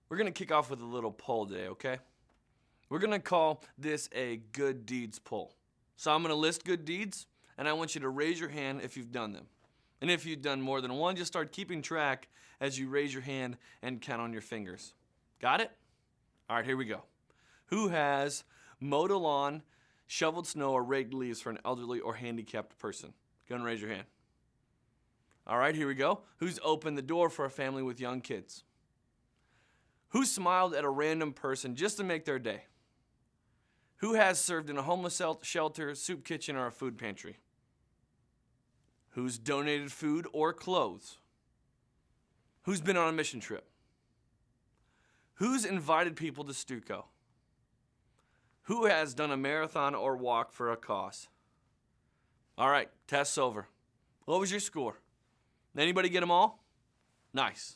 We're going to kick off with a little poll today, okay? We're going to call this a good deeds poll. So I'm going to list good deeds, and I want you to raise your hand if you've done them. And if you've done more than one, just start keeping track as you raise your hand and count on your fingers. Got it? All right, here we go. Who has mowed a lawn, shoveled snow, or raked leaves for an elderly or handicapped person? Go and raise your hand. All right, here we go. Who's opened the door for a family with young kids? Who smiled at a random person just to make their day? Who has served in a homeless shelter, soup kitchen, or a food pantry? Who's donated food or clothes? Who's been on a mission trip? Who's invited people to StuCo? Who has done a marathon or walk for a cause? All right, test's over. What was your score? Anybody get them all? Nice.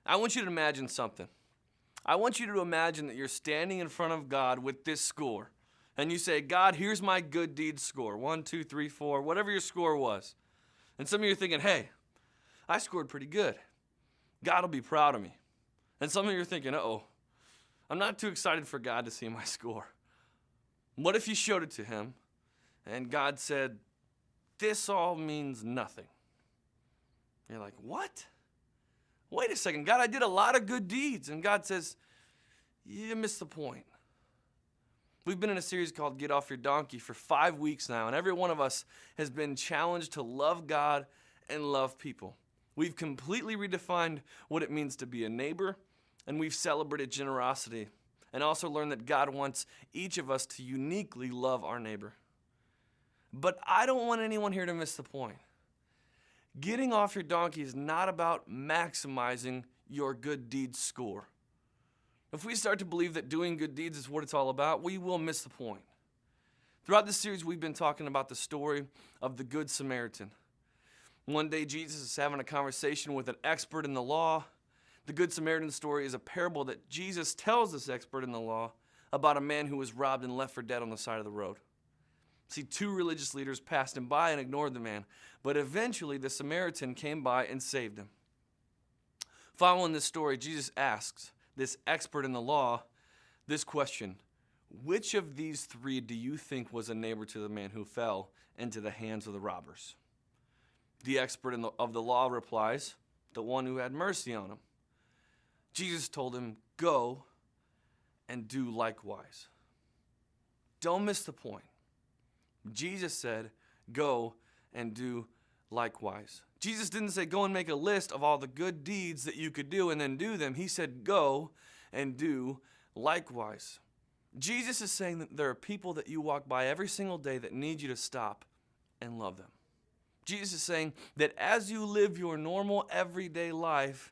I want you to imagine something. I want you to imagine that you're standing in front of God with this score. And you say, God, here's my good deeds score. 1, 2, 3, 4, whatever your score was. And some of you are thinking, hey, I scored pretty good. God will be proud of me. And some of you are thinking, uh-oh, I'm not too excited for God to see my score. What if you showed it to him and God said, this all means nothing? You're like, what? Wait a second, God, I did a lot of good deeds. And God says, you missed the point. We've been in a series called Get Off Your Donkey for 5 weeks now, and every one of us has been challenged to love God and love people. We've completely redefined what it means to be a neighbor, and we've celebrated generosity, and also learned that God wants each of us to uniquely love our neighbor. But I don't want anyone here to miss the point. Getting off your donkey is not about maximizing your good deeds score. If we start to believe that doing good deeds is what it's all about, we will miss the point. Throughout this series, we've been talking about the story of the Good Samaritan. One day, Jesus is having a conversation with an expert in the law. The Good Samaritan story is a parable that Jesus tells this expert in the law about a man who was robbed and left for dead on the side of the road. See, 2 religious leaders passed him by and ignored the man, but eventually the Samaritan came by and saved him. Following this story, Jesus asks this expert in the law this question: which of these 3 do you think was a neighbor to the man who fell into the hands of the robbers? The expert of the law replies, the one who had mercy on him. Jesus told him, go and do likewise. Don't miss the point. Jesus said, go and do likewise. Jesus didn't say, go and make a list of all the good deeds that you could do and then do them. He said, go and do likewise. Jesus is saying that there are people that you walk by every single day that need you to stop and love them. Jesus is saying that as you live your normal everyday life,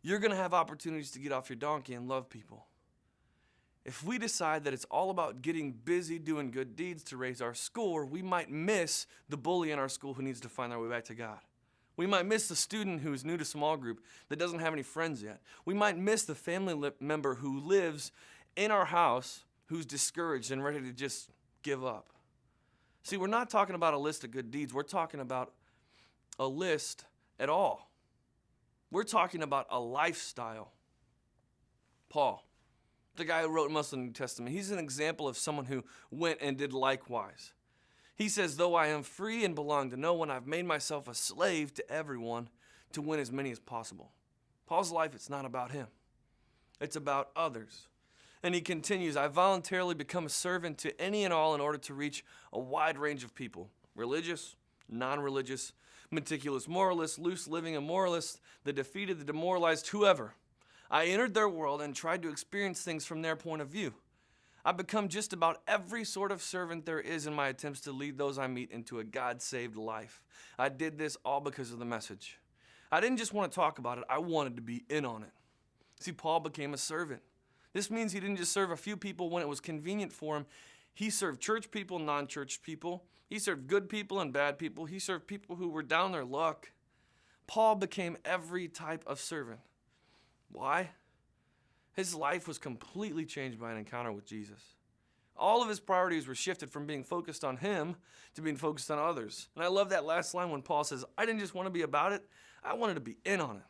you're going to have opportunities to get off your donkey and love people. If we decide that it's all about getting busy doing good deeds to raise our score, we might miss the bully in our school who needs to find their way back to God. We might miss the student who's new to small group that doesn't have any friends yet. We might miss the family member who lives in our house who's discouraged and ready to just give up. See, we're not talking about a list of good deeds. We're talking about a list at all. We're talking about a lifestyle. Paul, the guy who wrote most of the New Testament, he's an example of someone who went and did likewise. He says, though I am free and belong to no one, I've made myself a slave to everyone to win as many as possible. Paul's life, it's not about him. It's about others. And he continues, I voluntarily become a servant to any and all in order to reach a wide range of people. Religious, non-religious, meticulous moralists, loose-living immoralists, the defeated, the demoralized, whoever. I entered their world and tried to experience things from their point of view. I've become just about every sort of servant there is in my attempts to lead those I meet into a God-saved life. I did this all because of the message. I didn't just want to talk about it, I wanted to be in on it. See, Paul became a servant. This means he didn't just serve a few people when it was convenient for him. He served church people, non-church people. He served good people and bad people. He served people who were down their luck. Paul became every type of servant. Why? His life was completely changed by an encounter with Jesus. All of his priorities were shifted from being focused on him to being focused on others. And I love that last line when Paul says, I didn't just want to be about it, I wanted to be in on it.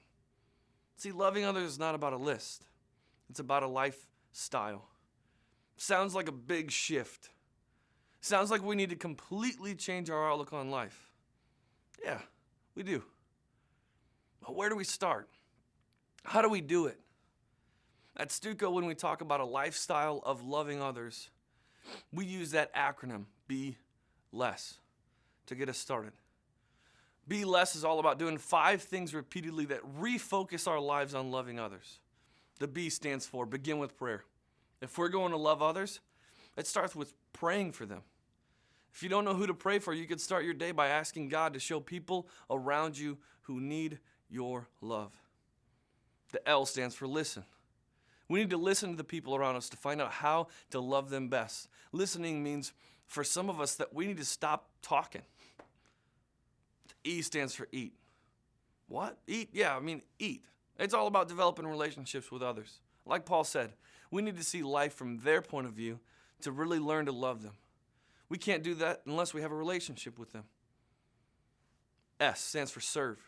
See, loving others is not about a list. It's about a lifestyle. Sounds like a big shift. Sounds like we need to completely change our outlook on life. Yeah, we do. But where do we start? How do we do it? At StuCo, when we talk about a lifestyle of loving others, we use that acronym, Be Less, to get us started. Be Less is all about doing 5 things repeatedly that refocus our lives on loving others. The B stands for begin with prayer. If we're going to love others, it starts with praying for them. If you don't know who to pray for, you could start your day by asking God to show people around you who need your love. The L stands for listen. We need to listen to the people around us to find out how to love them best. Listening means for some of us that we need to stop talking. The E stands for eat. What? Eat? Yeah, eat. It's all about developing relationships with others. Like Paul said, we need to see life from their point of view to really learn to love them. We can't do that unless we have a relationship with them. S stands for serve.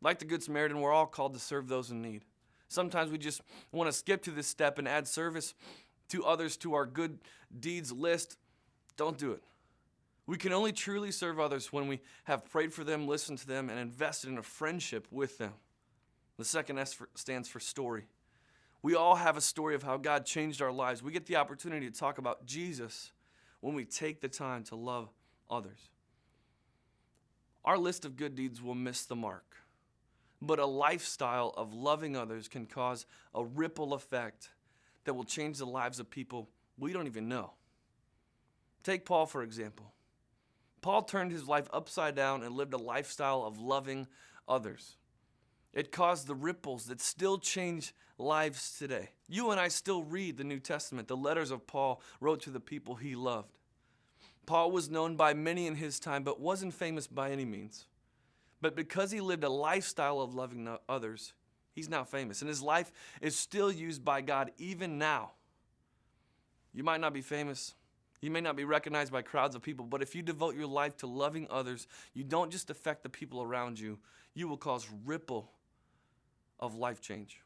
Like the Good Samaritan, we're all called to serve those in need. Sometimes we just want to skip to this step and add service to others to our good deeds list. Don't do it. We can only truly serve others when we have prayed for them, listened to them, and invested in a friendship with them. The second S stands for story. We all have a story of how God changed our lives. We get the opportunity to talk about Jesus when we take the time to love others. Our list of good deeds will miss the mark, but a lifestyle of loving others can cause a ripple effect that will change the lives of people we don't even know. Take Paul, for example. Paul turned his life upside down and lived a lifestyle of loving others. It caused the ripples that still change lives today. You and I still read the New Testament, the letters of Paul wrote to the people he loved. Paul was known by many in his time, but wasn't famous by any means. But because he lived a lifestyle of loving others, he's now famous. And his life is still used by God even now. You might not be famous. You may not be recognized by crowds of people, but if you devote your life to loving others, you don't just affect the people around you, you will cause ripple of life change.